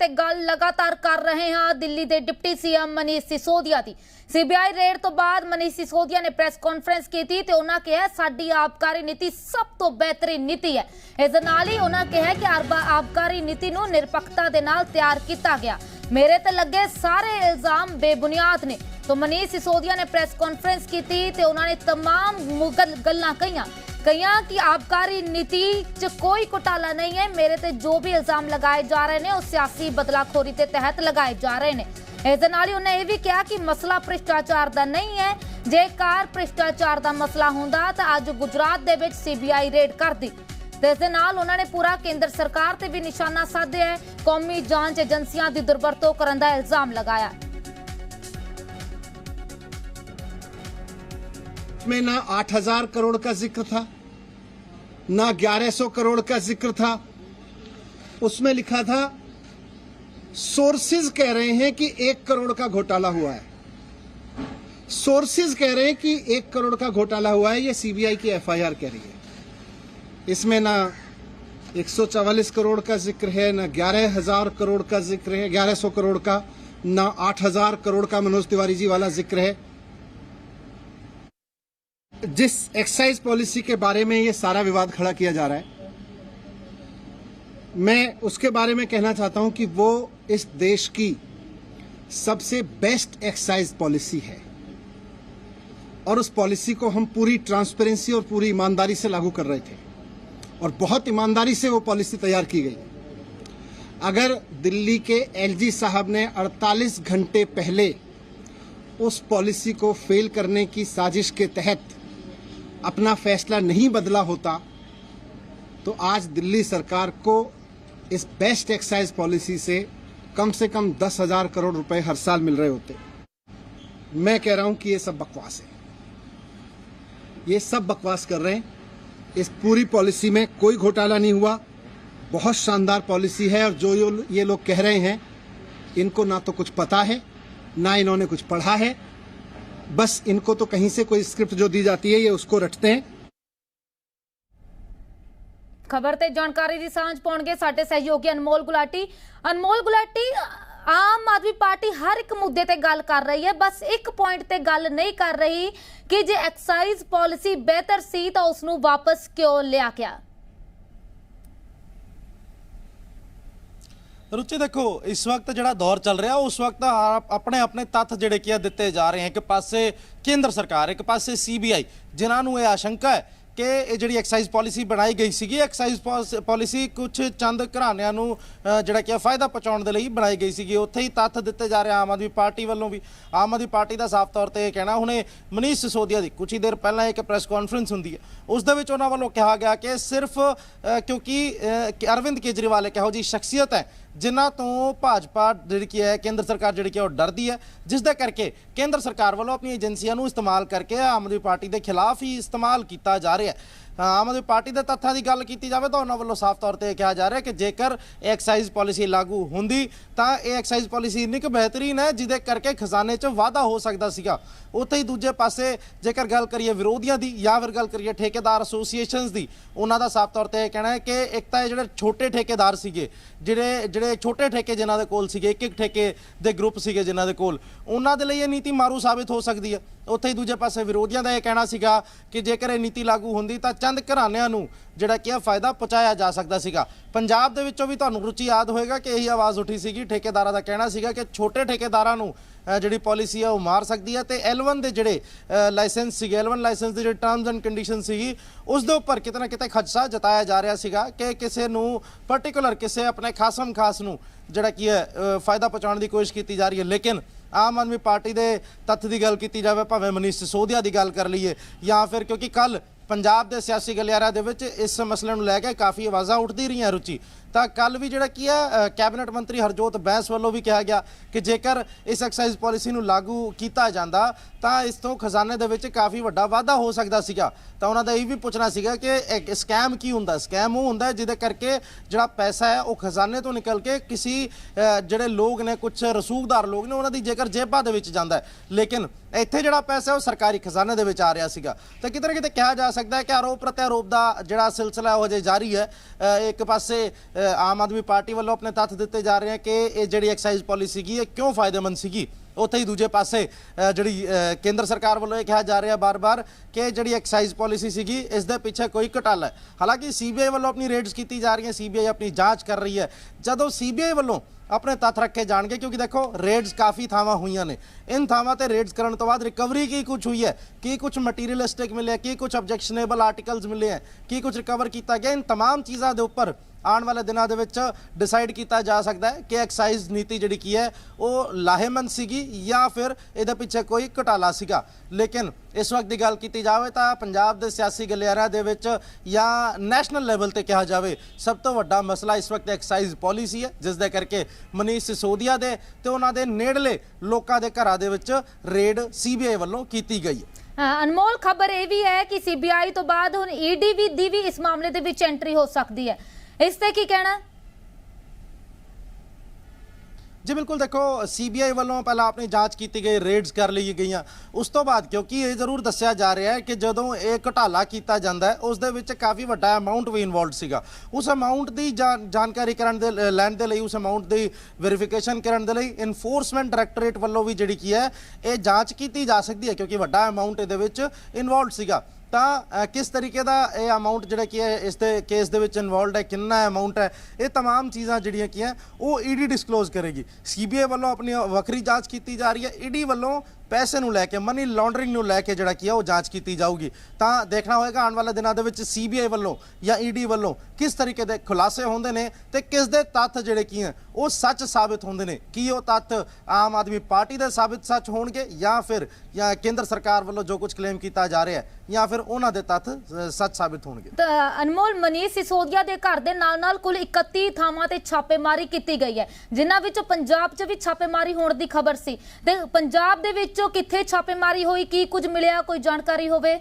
ते गल लगातार कर रहे हैं दिल्ली के डिप्टी सीएम मनीष सिसोदिया की। सीबीआई रेड तो बाद मनीष सिसोदिया ने प्रेस कॉन्फ्रेंस की थी ते उन्होंने कहा साडी आबकारी नीति सब तो बेहतरीन नीति है। इस नाल ही उन्होंने कहा कि आबकारी नीति नूं निरपक्षता दे नाल तैयार किया गया। मेरे ते लगे सारे इल्जाम बेबुनियाद ने। तो मनीष सिसोदिया ने प्रेस कॉन्फ्रेंस की थी ते उन्होंने तमाम गल्लां कहियां कि आबकारी नीति च कोई घोटाला नहीं है। मेरे ते जो भी इल्जाम लगाए जा रहे हैं वो सियासी बदलाखोरी के तहत लगाए जा रहे हैं। इस नाल ही उन्हें यह भी कहा कि मसला भ्रिष्टाचार का नहीं है। जेकर भ्रिष्टाचार का मसला होंदा तो अज गुजरात दे विच सीबीआई रेड करदी। इस दे नाल उन्होंने पूरा केंद्र सरकार ते भी निशाना साधया है। कौमी जांच एजेंसियां की दुरवरतों करन दा इल्जाम लगाया। में ना 8,000 करोड़ का जिक्र था, ना 1100 करोड़ का जिक्र था। उसमें लिखा था सोर्सेज कह रहे हैं कि 1 करोड़ का घोटाला हुआ है। सोर्सेज कह रहे हैं कि 1 करोड़ का घोटाला हुआ है। ये सीबीआई की एफआईआर कह रही है। इसमें ना 144 करोड़ का जिक्र है, ना 11,000 करोड़ का जिक्र है, 1100 करोड़ का, ना 8,000 करोड़ का मनोज तिवारी जी वाला जिक्र है। जिस एक्साइज पॉलिसी के बारे में ये सारा विवाद खड़ा किया जा रहा है, मैं उसके बारे में कहना चाहता हूं कि वो इस देश की सबसे बेस्ट एक्साइज पॉलिसी है और उस पॉलिसी को हम पूरी ट्रांसपेरेंसी और पूरी ईमानदारी से लागू कर रहे थे और बहुत ईमानदारी से वो पॉलिसी तैयार की गई। अगर दिल्ली के एलजी साहब ने 48 घंटे पहले उस पॉलिसी को फेल करने की साजिश के तहत अपना फैसला नहीं बदला होता तो आज दिल्ली सरकार को इस बेस्ट एक्साइज पॉलिसी से कम 10,000 करोड़ रुपए हर साल मिल रहे होते। मैं कह रहा हूं कि ये सब बकवास है। ये सब बकवास कर रहे हैं। इस पूरी पॉलिसी में कोई घोटाला नहीं हुआ। बहुत शानदार पॉलिसी है और जो ये लोग कह रहे हैं इनको ना तो कुछ पता है ना इन्होंने कुछ पढ़ा है। बस इनको तो कहीं से कोई स्क्रिप्ट जो दी जाती है ये उसको रटते हैं। खबर ते जानकारी की सांझ पाउणगे साडे सहयोगी अनमोल गुलाटी। अनमोल गुलाटी, आम आदमी पार्टी हर एक मुद्दे ते गल कर रही है, बस एक पॉइंट ते गल नहीं कर रही कि जे एक्साइज पॉलिसी बेहतर सी तो उसनू वापस क्यों लिया गया। रुचि देखो, इस वक्त जो दौर चल रहा उस वक्त अपने अपने तत्थ जोड़े कि दिते जा रहे हैं। एक पासे केंद्र सरकार, एक पासे सीबीआई, जिन्होंने यह आशंका है कि ये जी एक्साइज पॉलिसी बनाई गई सी, एक्साइज पॉलिसी कुछ चंद घरानिਆਂ ਨੂੰ ਜਿਹੜਾ कि फायदा पहुँचाने के लिए बनाई गई सी। उत्थे ही तत्थ दिते जा रहे आम आदमी पार्टी वालों भी। आम आदमी पार्टी का साफ तौर पर यह कहना, हुणे मनीष सिसोदिया की कुछ ही देर पहला एक प्रेस कॉन्फ्रेंस होंगी है, उस दे विच उन्हां वालों कहा गया कि सिर्फ क्योंकि अरविंद केजरीवाल एक इहो जी शख्सियत है जिन्हां तो भाजपा जी है केंद्र सरकार जी है डरती है, जिसके करके केंद्र सरकार वालों अपनी एजेंसियों को इस्तेमाल करके आम आदमी पार्टी के खिलाफ ही इस्तेमाल किया जा रहा है। आम आदमी पार्टी के तत्थां की गल की जाए तो उन्होंने वालों साफ तौर पर कहा जा रहा है कि जेकर एक्साइज पॉलिसी लागू होंदी तो यह एक्साइज पॉलिसी इन्नी बेहतरीन है जिदे करके खजाने च वाधा हो सकता सीगा। उत्थे ही दूजे पासे जेकर गल करिए विरोधियों की या फिर गल करिए ठेकेदार एसोसीएशनस की, उन्होंने साफ तौर पर कहना है कि एक तो जो छोटे ठेकेदार सीगे, ਜਿਹੜੇ छोटे ठेके जिन्हों के कोल सीगे, एक ठेके के ग्रुप सीगे जिन्हों के कोल, उन्हों के लिए नीति मारू साबित हो सकती है। उत्थे ही दूजे पासे विरोधियों का यह कहना सीगा कि जेकर यह नीति लागू होंदी तो चंद घरानिਆਂ ਨੂੰ ਜਿਹੜਾ कि फायदा पहुँचाया जा सकता सीगा। पंजाब ਦੇ ਵਿੱਚੋਂ भी ਤੁਹਾਨੂੰ रुचि याद होएगा कि यही आवाज़ उठी सीगी। ठेकेदारां का कहना सीगा कि छोटे ठेकेदारां ਨੂੰ ਜਿਹੜੀ पॉलिसी है वह मार सकती है। तो L1 के जोड़े लाइसेंस से L1 लाइसेंस की जो टर्म्स एंड कंडीशन सी उस दे उपर कितना किते खदशा जताया जा रहा सीगा कि किसी नूं पर्टिकुलर किसी अपने खासम खास नूं जिहड़ा कि है फायदा पहुँचाने की कोशिश की जा रही है। लेकिन आम आदमी पार्टी के तत्थ की गल की जाए, भावें मनीष सिसोदिया की गल कर लीए या फिर क्योंकि कल पंजाब के सियासी गलियारे दे विच इस मसले को लैके काफ़ी आवाज़ा उठती रही रुचि। तो कल भी जिहड़ा कि है कैबिनेट मंत्री हरजोत बैंस वालों भी कहा गया कि जेकर इस एक्साइज पॉलिसी को लागू किया जाता तो इस तो खजाने दे विच काफ़ी वड्डा वाधा हो सकता सीगा। तो उन्होंने यह भी पूछना सीगा कि एक स्कैम की हुंदा, स्कैम वो हुंदा जिहदे करके जिहड़ा पैसा है वो खजाने तो निकल के किसी जिहड़े लोग ने कुछ रसूखदार लोग ने उन्होंने जेकर जेबां दे विच जांदा है, लेकिन इत्थे जिहड़ा पैसा है वो सरकारी खजाने दे विच आ रहा सीगा। तो किते ना किते कहा जा सकता है कि आरोप प्रत्यारोप का जिहड़ा सिलसिला वो अजे जारी है। एक पासे ਆਮ ਆਦਮੀ ਪਾਰਟੀ ਵੱਲੋਂ ਆਪਣੇ ਤੱਥ ਦਿੱਤੇ ਜਾ ਰਹੇ ਹਨ ਕਿ ਇਹ ਜਿਹੜੀ ਐਕਸਾਈਜ਼ ਪਾਲਿਸੀ ਸੀਗੀ ਇਹ ਕਿਉਂ ਫਾਇਦੇਮੰਦ ਸੀਗੀ। ਉੱਥੇ ਹੀ ਦੂਜੇ ਪਾਸੇ ਜਿਹੜੀ ਕੇਂਦਰ ਸਰਕਾਰ ਵੱਲੋਂ ਇਹ ਕਿਹਾ ਜਾ ਰਿਹਾ ਬਾਰ-ਬਾਰ ਕਿ ਜਿਹੜੀ ਐਕਸਾਈਜ਼ ਪਾਲਿਸੀ ਸੀਗੀ ਇਸ ਦੇ ਪਿੱਛੇ ਕੋਈ ਘਟਾਲਾ ਹੈ। ਹਾਲਾਂਕਿ ਸੀਬੀਆਈ ਵੱਲੋਂ ਆਪਣੀ ਰੇਡਸ ਕੀਤੀ ਜਾ ਰਹੀਆਂ, ਸੀਬੀਆਈ ਆਪਣੀ ਜਾਂਚ ਕਰ ਰਹੀ ਹੈ। ਜਦੋਂ ਸੀਬੀਆਈ ਵੱਲੋਂ ਆਪਣੇ ਤੱਥ ਰੱਖੇ ਜਾਣਗੇ, ਕਿਉਂਕਿ ਦੇਖੋ ਰੇਡਸ ਕਾਫੀ ਥਾਵਾਂ ਹੋਈਆਂ ਨੇ, इन ਥਾਵਾਂ ਤੇ ਰੇਡਸ ਕਰਨ ਤੋਂ ਬਾਅਦ ਰਿਕਵਰੀ ਕੀ ਕੁਝ ਹੋਈ ਹੈ, ਕੀ ਕੁਝ ਮਟੀਰੀਅਲਿਸਟਿਕ ਮਿਲਿਆ, ਕੀ ਕੁਝ ਆਬਜੈਕਸ਼ਨੇਬਲ ਆਰਟੀਕਲਸ ਮਿਲੇ ਹੈ, ਕੀ ਕੁਝ ਰਿਕਵਰ ਕੀਤਾ ਗਿਆ, इन तमाम ਚੀਜ਼ਾਂ ਦੇ ਉੱਪਰ ਆਉਣ ਵਾਲੇ ਦਿਨਾਂ ਦੇ ਵਿੱਚ ਡਿਸਾਈਡ ਕੀਤਾ ਜਾ ਸਕਦਾ ਹੈ ਕਿ ਐਕਸਾਈਜ਼ ਨੀਤੀ ਜਿਹੜੀ ਕੀ ਹੈ ਉਹ ਲਾਹੇਮੰਦ ਸੀਗੀ ਜਾਂ ਫਿਰ ਇਹਦੇ ਪਿੱਛੇ ਕੋਈ ਘਟਾਲਾ ਸੀਗਾ। ਲੇਕਿਨ ਇਸ ਵਕਤ ਦੀ ਗੱਲ ਕੀਤੀ ਜਾਵੇ ਤਾਂ ਪੰਜਾਬ ਦੇ ਸਿਆਸੀ ਗਲਿਆਰਿਆਂ ਦੇ ਵਿੱਚ ਜਾਂ ਨੈਸ਼ਨਲ ਲੈਵਲ ਤੇ ਕਿਹਾ ਜਾਵੇ ਸਭ ਤੋਂ ਵੱਡਾ ਮਸਲਾ ਇਸ ਵਕਤ ਐਕਸਾਈਜ਼ ਪਾਲਿਸੀ ਹੈ, ਜਿਸ ਦੇ ਕਰਕੇ ਮਨੀਸ਼ ਸਿਸੋਦੀਆ ਦੇ ਤੇ ਉਹਨਾਂ ਦੇ ਨੇੜਲੇ ਲੋਕਾਂ ਦੇ ਘਰਾਂ ਦੇ ਵਿੱਚ ਰੇਡ ਸੀਬੀਆਈ ਵੱਲੋਂ ਕੀਤੀ ਗਈ ਹੈ। ਅਨਮੋਲ, ਖਬਰ ਇਹ ਵੀ ਹੈ ਕਿ ਸੀਬੀਆਈ ਤੋਂ ਬਾਅਦ ਹੁਣ ਈਡੀ ਦੀ ਵੀ ਇਸ ਮਾਮਲੇ ਦੇ ਵਿੱਚ ਐਂਟਰੀ ਹੋ ਸਕਦੀ ਹੈ, ਇਸ ਤੇ ਕੀ ਕਹਿਣਾ? जी बिल्कुल, देखो सीबीआई वालों पहला अपनी जांच की गई, रेड्स कर ली गई, उस तो बाद क्योंकि ये जरूर दस्या जा रहा है कि जदों ये घटाला किया जाता है उस दे विच काफ़ी वड्डा अमाउंट भी इन्वॉल्व सीगा। उस अमाउंट की जानकारी लैण दे लई, उस अमाउंट की वेरीफिकेशन करने दे लई इनफोर्समेंट डायरैक्टोरेट वालों भी जिहड़ी की है ये जांच की जा सकती है, क्योंकि वड्डा अमाउंट इहदे विच इन्वॉल्व सीगा। ਤਾਂ ਕਿਸ ਤਰੀਕੇ ਦਾ ਇਹ ਅਮਾਉਂਟ ਜਿਹੜਾ ਕੀ ਹੈ ਇਸ ਦੇ ਕੇਸ ਦੇ ਵਿੱਚ ਇਨਵੋਲਵਡ ਹੈ, ਕਿੰਨਾ ਅਮਾਉਂਟ ਹੈ, ਇਹ तमाम ਚੀਜ਼ਾਂ ਜਿਹੜੀਆਂ ਕੀ ਹੈ ਉਹ ਈਡੀ ਡਿਸਕਲੋਜ਼ ਕਰੇਗੀ। ਸੀਬੀਆਈ ਵੱਲੋਂ ਆਪਣੀ ਵੱਖਰੀ ਜਾਂਚ ਕੀਤੀ ਜਾ ਰਹੀ ਹੈ, ਈਡੀ ਵੱਲੋਂ ਪੈਸੇ ਨੂੰ ਲੈ ਕੇ, ਮਨੀ ਲਾਂਡਰਿੰਗ ਨੂੰ ਲੈ ਕੇ ਜਿਹੜਾ ਕੀ ਹੈ ਉਹ ਜਾਂਚ ਕੀਤੀ ਜਾਊਗੀ। ਤਾਂ ਦੇਖਣਾ ਹੋਏਗਾ ਆਉਣ ਵਾਲੇ ਦਿਨਾਂ ਦੇ ਵਿੱਚ ਸੀਬੀਆਈ ਵੱਲੋਂ ਜਾਂ ਈਡੀ ਵੱਲੋਂ ਕਿਸ ਤਰੀਕੇ ਦੇ ਖੁਲਾਸੇ ਹੁੰਦੇ ਨੇ ਤੇ ਕਿਸ ਦੇ ਤੱਥ ਜਿਹੜੇ ਕੀ ਹੈ ਉਹ ਸੱਚ ਸਾਬਿਤ ਹੁੰਦੇ ਨੇ। ਕੀ ਉਹ ਤੱਥ ਆਮ ਆਦਮੀ ਪਾਰਟੀ ਦੇ ਸਾਬਿਤ ਸੱਚ ਹੋਣਗੇ ਜਾਂ ਫਿਰ ਕੇਂਦਰ ਸਰਕਾਰ ਵੱਲੋਂ ਜੋ ਕੁਝ ਕਲੇਮ ਕੀਤਾ ਜਾ ਰਿਹਾ ਹੈ ਜਾਂ ਫਿਰ ਉਹਨਾਂ ਦੇ ਤੱਥ ਸੱਚ ਸਾਬਿਤ ਹੋਣਗੇ। ਤਾਂ ਅਨਮੋਲ, ਮਨੀਸ਼ ਸਿਸੋਦੀਆ ਦੇ ਘਰ ਦੇ ਨਾਲ-ਨਾਲ ਕੁੱਲ 31 ਥਾਵਾਂ ਤੇ ਛਾਪੇਮਾਰੀ ਕੀਤੀ ਗਈ ਹੈ, ਜਿਨ੍ਹਾਂ ਵਿੱਚੋਂ ਪੰਜਾਬ 'ਚ ਵੀ ਛਾਪੇਮਾਰੀ ਹੋਣ ਦੀ ਖਬਰ ਸੀ। ਤੇ ਪੰਜਾਬ ਦੇ ਵਿੱਚੋਂ ਕਿੱਥੇ ਛਾਪੇਮਾਰੀ ਹੋਈ, ਕੀ ਕੁਝ ਮਿਲਿਆ, ਕੋਈ ਜਾਣਕਾਰੀ ਹੋਵੇ?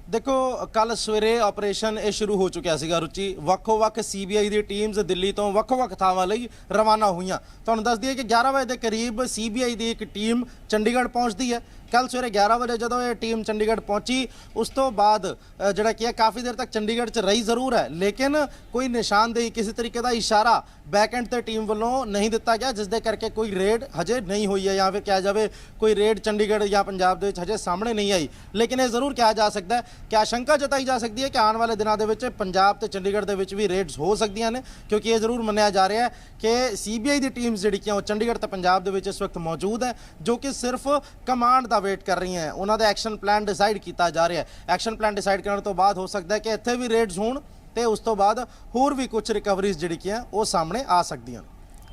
देखो कल सवेरे ऑपरेशन ये शुरू हो चुका सीगा रुचि, ਵੱਖ-ਵੱਖ सीबीआई दी टीम्स दिल्ली तो ਵੱਖ-ਵੱਖ ਥਾਵਾਂ ਲਈ रवाना ਹੋਈਆਂ। ਤੁਹਾਨੂੰ ਦੱਸ ਦਈਏ कि 11 ਵਜੇ ਦੇ ਕਰੀਬ सीबीआई ਦੀ ਇੱਕ ਟੀਮ ਚੰਡੀਗੜ੍ਹ ਪਹੁੰਚਦੀ ਹੈ। ਕੱਲ ਸਵੇਰੇ 11 ਵਜੇ ਜਦੋਂ ਇਹ ਟੀਮ ਚੰਡੀਗੜ੍ਹ ਪਹੁੰਚੀ ਉਸ ਤੋਂ ਬਾਅਦ ਜਿਹੜਾ ਕੀ ਹੈ ਕਾਫੀ ਦੇਰ ਤੱਕ ਚੰਡੀਗੜ੍ਹ 'ਚ ਰਹੀ ਜ਼ਰੂਰ ਹੈ, ਲੇਕਿਨ ਕੋਈ ਨਿਸ਼ਾਨਦੇਹੀ, ਕਿਸੇ ਤਰੀਕੇ ਦਾ ਇਸ਼ਾਰਾ ਬੈਕ ਐਂਡ ਤੇ ਟੀਮ ਵੱਲੋਂ ਨਹੀਂ ਦਿੱਤਾ ਗਿਆ, ਜਿਸ ਦੇ ਕਰਕੇ ਕੋਈ ਰੇਡ ਹਜੇ ਨਹੀਂ ਹੋਈ ਹੈ ਜਾਂ ਫਿਰ ਕਿਹਾ ਜਾਵੇ ਕੋਈ ਰੇਡ ਚੰਡੀਗੜ੍ਹ ਜਾਂ ਪੰਜਾਬ ਦੇ ਵਿੱਚ ਹਜੇ ਸਾਹਮਣੇ ਨਹੀਂ ਆਈ। ਲੇਕਿਨ ਇਹ ਜ਼ਰੂਰ ਕਿਹਾ ਜਾ ਸਕਦਾ ਹੈ ਕਿ ਆਸ਼ੰਕਾ ਜਤਾਈ ਜਾ ਸਕਦੀ ਹੈ ਕਿ ਆਉਣ ਵਾਲੇ ਦਿਨਾਂ ਦੇ ਵਿੱਚ ਪੰਜਾਬ ਤੇ ਚੰਡੀਗੜ੍ਹ ਦੇ ਵਿੱਚ ਵੀ ਰੇਡਸ ਹੋ ਸਕਦੀਆਂ ਨੇ, ਕਿਉਂਕਿ ਇਹ ਜ਼ਰੂਰ ਮੰਨਿਆ ਜਾ ਰਿਹਾ ਹੈ ਕਿ ਸੀਬੀਆਈ ਦੀ ਟੀਮਸ ਜਿਹੜੀ ਕਿ ਉਹ ਚੰਡੀਗੜ੍ਹ ਤੇ ਪੰਜਾਬ ਦੇ ਵਿੱਚ ਇਸ ਵਕਤ ਮੌਜੂਦ ਹੈ, ਜੋ ਕਿ ਸਿਰਫ ਕਮਾਂਡ ਦਾ ਵੇਟ ਕਰ ਰਹੀਆਂ ਹੈ। ਉਹਨਾਂ ਦਾ ਐਕਸ਼ਨ ਪਲਾਨ ਡਿਸਾਈਡ ਕੀਤਾ ਜਾ ਰਿਹਾ ਹੈ। ਐਕਸ਼ਨ ਪਲਾਨ ਡਿਸਾਈਡ ਕਰਨ ਤੋਂ ਬਾਅਦ ਹੋ ਸਕਦਾ ਹੈ ਕਿ ਇੱਥੇ ਵੀ ਰੇਡਸ ਹੋਣ ਤੇ ਉਸ ਤੋਂ ਬਾਅਦ ਹੋਰ ਵੀ ਕੁਝ ਰਿਕਵਰੀਜ਼ ਜਿਹੜੀ ਕਿ ਉਹ ਸਾਹਮਣੇ ਆ ਸਕਦੀਆਂ ਨੇ।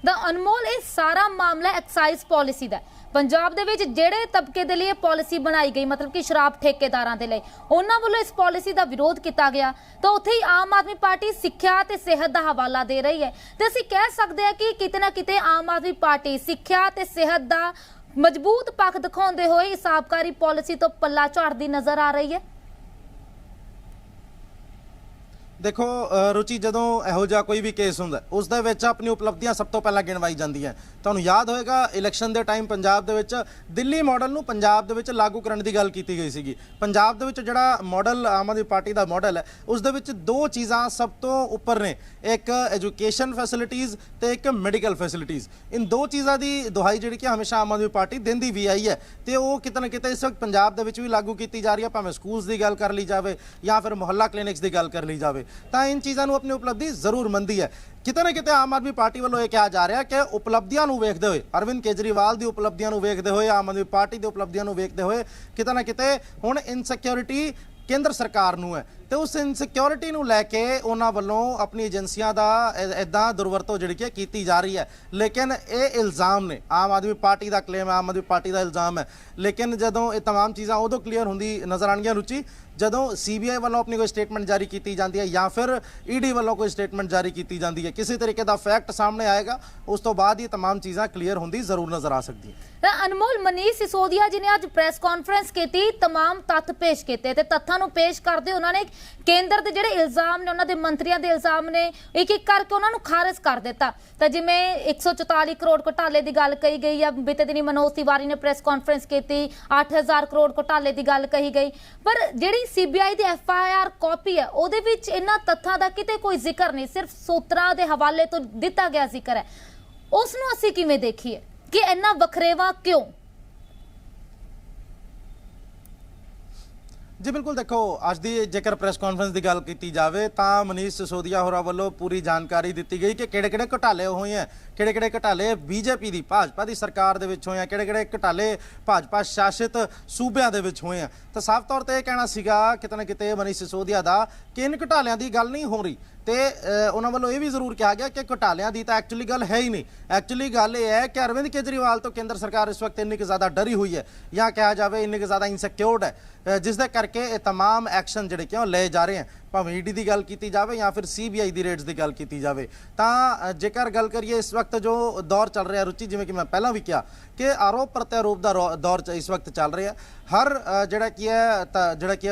ਦਾ ਅਨਮੋਲ, ਇਹ ਸਾਰਾ ਮਾਮਲਾ ਐਕਸਾਈਜ਼ ਪਾਲਿਸੀ ਦਾ। ਪੰਜਾਬ ਦੇ ਵਿੱਚ ਜਿਹੜੇ ਤਬਕੇ ਦੇ ਲਈ ਇਹ ਪਾਲਿਸੀ ਬਣਾਈ ਗਈ, ਮਤਲਬ ਕਿ ਸ਼ਰਾਬ ਠੇਕੇਦਾਰਾਂ ਦੇ ਲਈ, ਉਹਨਾਂ ਵੱਲੋਂ ਇਸ ਪਾਲਿਸੀ ਦਾ ਵਿਰੋਧ ਕੀਤਾ ਗਿਆ, ਤਾਂ ਉੱਥੇ ਹੀ ਆਮ ਆਦਮੀ ਪਾਰਟੀ ਸਿੱਖਿਆ ਤੇ ਸਿਹਤ ਦਾ ਹਵਾਲਾ ਦੇ ਰਹੀ ਹੈ। ਤੇ ਅਸੀਂ ਕਹਿ ਸਕਦੇ ਹਾਂ ਕਿ ਕਿਤੇ ਨਾ ਕਿਤੇ ਆਮ ਆਦਮੀ ਪਾਰਟੀ ਸਿੱਖਿਆ ਤੇ ਸਿਹਤ ਦਾ ਮਜ਼ਬੂਤ ਪੱਖ ਦਿਖਾਉਂਦੇ ਹੋਏ ਇਸ ਆਬਕਾਰੀ ਪਾਲਿਸੀ ਤੋਂ ਪੱਲਾ ਝਾੜਦੀ ਨਜ਼ਰ ਆ ਰਹੀ ਹੈ। देखो रुचि, ਜਦੋਂ ਇਹੋ ਜਿਹਾ ਕੋਈ ਵੀ ਕੇਸ ਹੁੰਦਾ ਉਸ ਦੇ ਵਿੱਚ ਆਪਣੀ ਉਪਲਬਧੀਆਂ ਸਭ ਤੋਂ ਪਹਿਲਾਂ ਗਿਣਵਾਈ ਜਾਂਦੀਆਂ। ਤੁਹਾਨੂੰ ਯਾਦ ਹੋਏਗਾ ਇਲੈਕਸ਼ਨ ਦੇ ਟਾਈਮ ਪੰਜਾਬ ਦੇ ਵਿੱਚ ਦਿੱਲੀ ਮਾਡਲ ਨੂੰ ਪੰਜਾਬ ਦੇ ਵਿੱਚ ਲਾਗੂ ਕਰਨ ਦੀ ਗੱਲ ਕੀਤੀ ਗਈ ਸੀਗੀ। ਪੰਜਾਬ ਦੇ ਵਿੱਚ ਜਿਹੜਾ ਮਾਡਲ ਆਮ ਆਦਮੀ ਪਾਰਟੀ ਦਾ ਮਾਡਲ ਹੈ ਉਸ ਦੇ ਵਿੱਚ ਦੋ ਚੀਜ਼ਾਂ ਸਭ ਤੋਂ ਉੱਪਰ ਨੇ, ਇੱਕ ਐਜੂਕੇਸ਼ਨ ਫੈਸਿਲਿਟੀਜ਼ ਤੇ ਇੱਕ ਮੈਡੀਕਲ ਫੈਸਿਲਿਟੀਜ਼। ਇਨ ਦੋ ਚੀਜ਼ਾਂ ਦੀ ਦੁਹਾਈ ਜਿਹੜੀ ਕਿ ਹਮੇਸ਼ਾ ਆਮ ਆਦਮੀ ਪਾਰਟੀ ਦਿੰਦੀ ਵੀ ਆਈ ਹੈ ਤੇ ਉਹ ਕਿਤੇ ਨਾ ਕਿਤੇ ਇਸ ਵਕਤ ਪੰਜਾਬ ਦੇ ਵਿੱਚ ਵੀ ਲਾਗੂ ਕੀਤੀ ਜਾ ਰਹੀ ਹੈ, ਭਾਵੇਂ ਸਕੂਲਸ ਦੀ ਗੱਲ ਕਰ ਲਈ ਜਾਵੇ ਜਾਂ ਫਿਰ ਮੁਹੱਲਾ ਕਲੀਨਿਕਸ ਦੀ ਗੱਲ ਕਰ ਲਈ ਜਾਵੇ। ਤਾਂ इन चीज़ों ਨੂੰ ਆਪਣੀ ਉਪਲਬਧੀ ਜ਼ਰੂਰ ਮੰਨਦੀ ਹੈ। ਕਿਤੇ ਨਾ ਕਿਤੇ ਆਮ ਆਦਮੀ ਪਾਰਟੀ ਵੱਲੋਂ ਇਹ ਕਿਹਾ ਜਾ ਰਿਹਾ ਕਿ ਉਪਲਬਧੀਆਂ ਨੂੰ ਵੇਖਦੇ ਹੋਏ, ਅਰਵਿੰਦ ਕੇਜਰੀਵਾਲ ਦੀ ਉਪਲਬਧੀਆਂ ਨੂੰ ਵੇਖਦੇ ਹੋਏ, ਆਮ ਆਦਮੀ ਪਾਰਟੀ ਦੀ ਉਪਲਬਧੀਆਂ ਨੂੰ ਵੇਖਦੇ ਹੋਏ ਕਿਤੇ ਨਾ ਕਿਤੇ ਹੁਣ ਇਨਸਿਕਿਉਰਿਟੀ ਕੇਂਦਰ ਸਰਕਾਰ ਨੂੰ ਹੈ ਤੇ ਉਸ ਇਨਸਿਕਿਉਰਿਟੀ ਨੂੰ ਲੈ ਕੇ ਉਹਨਾਂ ਵੱਲੋਂ ਆਪਣੀ ਏਜੰਸੀਆਂ ਦਾ ਇਦਾਂ ਦੁਰਵਰਤੋਂ ਜਿਹੜੀ ਕਿ ਕੀਤੀ ਜਾ ਰਹੀ ਹੈ। ਲੇਕਿਨ ਇਹ ਇਲਜ਼ਾਮ ਨੇ, ਆਮ ਆਦਮੀ ਪਾਰਟੀ ਦਾ ਕਲੇਮ ਹੈ, ਆਮ ਆਦਮੀ ਪਾਰਟੀ ਦਾ ਇਲਜ਼ਾਮ ਹੈ। ਲੇਕਿਨ ਜਦੋਂ ਇਹ तमाम ਚੀਜ਼ਾਂ ਉਦੋਂ ਕਲੀਅਰ ਹੁੰਦੀ ਨਜ਼ਰ ਆਉਣਗੀਆਂ रुचि, ਜਦੋਂ ਸੀਬੀਆਈ ਵੱਲੋਂ ਆਪਣੀ ਕੋਈ ਸਟੇਟਮੈਂਟ ਜਾਰੀ ਕੀਤੀ ਜਾਂਦੀ ਹੈ ਜਾਂ ਫਿਰ ਈਡੀ ਵੱਲੋਂ ਕੋਈ ਸਟੇਟਮੈਂਟ ਜਾਰੀ ਕੀਤੀ ਜਾਂਦੀ ਹੈ, ਕਿਸੇ ਤਰੀਕੇ ਦਾ ਫੈਕਟ ਸਾਹਮਣੇ ਆਏਗਾ, ਉਸ ਤੋਂ ਬਾਅਦ ਇਹ तमाम ਚੀਜ਼ਾਂ ਕਲੀਅਰ ਹੁੰਦੀ ਜ਼ਰੂਰ ਨਜ਼ਰ ਆ ਸਕਦੀ ਹੈ। ਤਾਂ ਅਨਮੋਲ, ਮਨੀਸ਼ ਸਿਸੋਦੀਆ ਜੀ ਨੇ ਅੱਜ ਪ੍ਰੈਸ ਕਾਨਫਰੰਸ ਕੀਤੀ, तमाम ਤੱਥ ਪੇਸ਼ ਕੀਤੇ ਤੇ ਤੱਥਾਂ ਨੂੰ ਪੇਸ਼ ਕਰਦੇ ਉਹਨਾਂ ਨੇ ਕੇਂਦਰ ਦੇ ਜਿਹੜੇ ਇਲਜ਼ਾਮ ਨੇ, ਉਹਨਾਂ ਦੇ ਮੰਤਰੀਆਂ ਦੇ ਇਲਜ਼ਾਮ ਨੇ, ਇੱਕ ਇੱਕ ਕਰਕੇ ਉਹਨਾਂ ਨੂੰ ਖਾਰਜ ਕਰ ਦਿੱਤਾ। ਤਾਂ ਜਿਵੇਂ 144 ਕਰੋੜ ਘੁਟਾਲੇ ਦੀ ਗੱਲ ਕਹੀ ਗਈ ਆ, ਬੀਤੇ ਦਿਨੀ ਮਨੋਜ ਤਿਵਾਰੀ ਨੇ ਪ੍ਰੈਸ ਕਾਨਫਰੰਸ ਕੀਤੀ, 8000 ਕਰੋੜ ਘੁਟਾਲੇ ਦੀ ਗੱਲ ਕਹੀ ਗਈ, ਪਰ ਜਿਹੜੀ ਸੀਬੀਆਈ ਦੀ FIR ਕਾਪੀ ਹੈ ਉਹਦੇ ਵਿੱਚ ਇਹਨਾਂ ਤੱਥਾਂ ਦਾ ਕਿਤੇ ਕੋਈ ਜ਼ਿਕਰ ਨਹੀਂ, ਸਿਰਫ ਸੂਤਰਾਂ ਦੇ ਹਵਾਲੇ ਤੋਂ ਦਿੱਤਾ ਗਿਆ ਜ਼ਿਕਰ ਹੈ। ਉਸ ਨੂੰ ਅਸੀਂ ਕਿਵੇਂ ਦੇਖੀਏ ਕਿ ਇੰਨਾ ਵਖਰੇਵਾ ਕਿਉਂ? जी बिल्कुल, देखो आज की जेकर प्रेस कॉन्फ्रेंस की गल की जाए तो मनीष सिसोदिया होरां वालों पूरी जानकारी दी गई कि किहड़े-किहड़े घोटाले होए हैं, किहड़े-किहड़े घोटाले बीजेपी की भाजपा की सरकार दे विच होए हैं, किहड़े-किहड़े घोटाले भाजपा शासित सूबियां दे विच होए हैं। तो साफ तौर पर यह कहना सीगा किते ना किते मनीष सिसोदिया दा कि इन घोटालियां की गल नहीं हो रही। तो उन्होंने वालों ये भी जरूर कहा गया कि घोटालियां की तो एक्चुअली गल है ही नहीं। एक्चुअली गल यह है कि अरविंद केजरीवाल तो केंद्र सरकार इस वक्त इन्नी ज़्यादा डरी हुई है, या कहा जाए इन्नी ज़्यादा इनसिक्योर्ड है, जिसके करके ये तमाम एक्शन जिहड़े कि ले जा रहे हैं, भावें ईडी की गल की जाए या फिर CBI की रेड्स की गल की जाए। तो जेकर गल करिए इस वक्त जो दौर चल रहा है रुचि, जिवें कि मैं पहला भी कहा कि आरोप प्रत्यारोप का दौर इस वक्त चल रहा है। हर जिहड़ा कि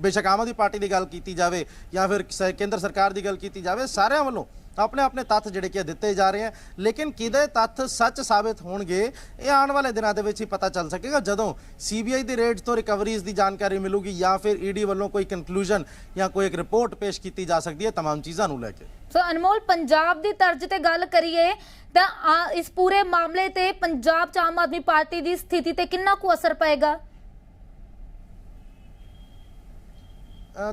बेशक आम आदमी पार्टी की गल की जाए या फिर केंद्र सरकार की गल की जाए, सारिਆਂ ਵੱਲੋਂ अपने अपने तत्थ जिहड़े कि दिते जा रहे हैं, लेकिन किहदे तत्थ सच साबित होणगे ये आने वाले दिनों के विच ही पता चल सकेगा जदों CBI की रेड्स तो रिकवरीज की जानकारी मिलूगी या फिर ईडी वालों कोई कंक्लूजन या कोई एक रिपोर्ट पेश की जा सकती है तमाम चीज़ों को लैके। सो अनमोल, पंजाब की तर्ज ते गल करिए तो इस पूरे मामले ते पंजाब च आम आदमी पार्टी की स्थिति ते कितना कु असर पएगा?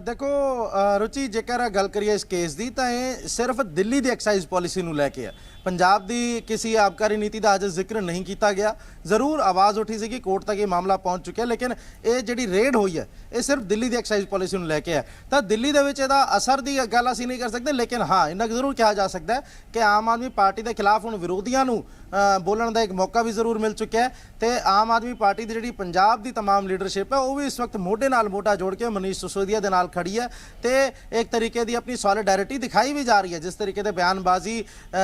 देखो रुचि, जेकर गल करिए इस केस की तो ये सिर्फ दिल्ली की एक्साइज पॉलिसी को लैके है, पंजाब की किसी आबकारी नीति का अज जिक्र नहीं किया गया। जरूर आवाज़ उठी सी कि कोर्ट तक ये मामला पहुँच चुका है, लेकिन ये जी रेड हुई है ये सिर्फ दिल्ली की एक्साइज पॉलिसी को लैके है। तो दिल्ली के असर की गल असी नहीं कर सकते, लेकिन हाँ इन्ना जरूर कहा जा सकता है कि आम आदमी पार्टी के खिलाफ हुण विरोधियों बोलने का एक मौका भी जरूर मिल चुका है। तो आम आदमी पार्टी की जी पंजाब की तमाम लीडरशिप है वो भी इस वक्त मोढे नाल मोढा जोड़ के मनीष सिसोदिया दे नाल खड़ी है, तो एक तरीके की अपनी सॉलिडैरिटी दिखाई भी जा रही है। जिस तरीके से बयानबाजी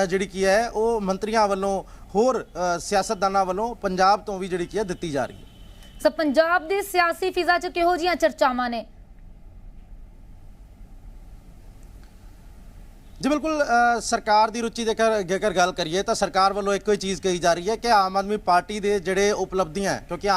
जी की है वो मंत्रियों वालों होर सियासतदानों वालों पंजाब तो भी जी की है दी जा रही है। सो पंजाब की सियासी फिजा च किहो जिहियां चर्चावां ने? जी बिल्कुल, सरकार की रुचि जेकर गल करिए तो सरकार वालों एक ही चीज़ कही जा रही है कि आम आदमी पार्टी के जोड़े उपलब्धियां हैं, क्योंकि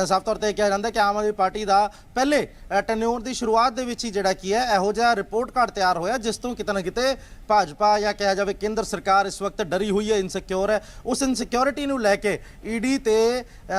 साफ तौर पर कहा जाता है कि आम आदमी पार्टी का पहले टन्योर की शुरुआत के ही जोड़ा की है यहो जिहा रिपोर्ट कार्ड तैयार होया जिस तो किते ना किते भाजपा या कहा जाए केंद्र सरकार इस वक्त डरी हुई है, इनसिक्योर है। उस इनसिक्योरिटी को लैके ईडी ते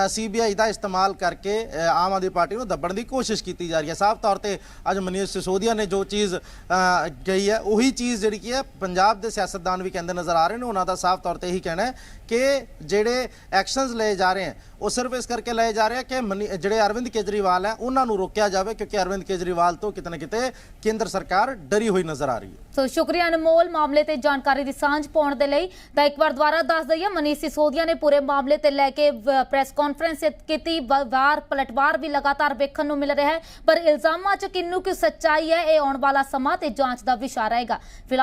CBI का इस्तेमाल करके आम आदमी पार्टी को दबण की कोशिश की जा रही है। साफ तौर पर अज मनीष सिसोदिया ने जो चीज़ कही है वही चीज़ जी है पंजाब के सियासतदान भी कहते नज़र आ रहे हैं। उन्होंने साफ तौर पर यही कहना है कि जेडे एक्शनस ले जा रहे हैं वो सिर्फ इस करके लाए जा रहे हैं कि जेडे अरविंद केजरीवाल है उन्होंने रोकया जाए, क्योंकि अरविंद केजरीवाल तो किते ना किते केंद्र सरकार डरी हुई नज़र आ रही है। तो शुक्रिया अनमोल, मामले ते जानकारी की सांझ पाउण दे लई। तां एक बार दोबारा दस दईए, मनीष सिसोदिया ने पूरे मामले ते लैके प्रेस कॉन्फ्रेंस की, वार पलटवार भी लगातार वेखण नूं मिल रहा है, पर इल्जामां च किन्नू की सच्चाई है ये आउण वाला समां ते जांच दा विषय रहेगा। फिलहाल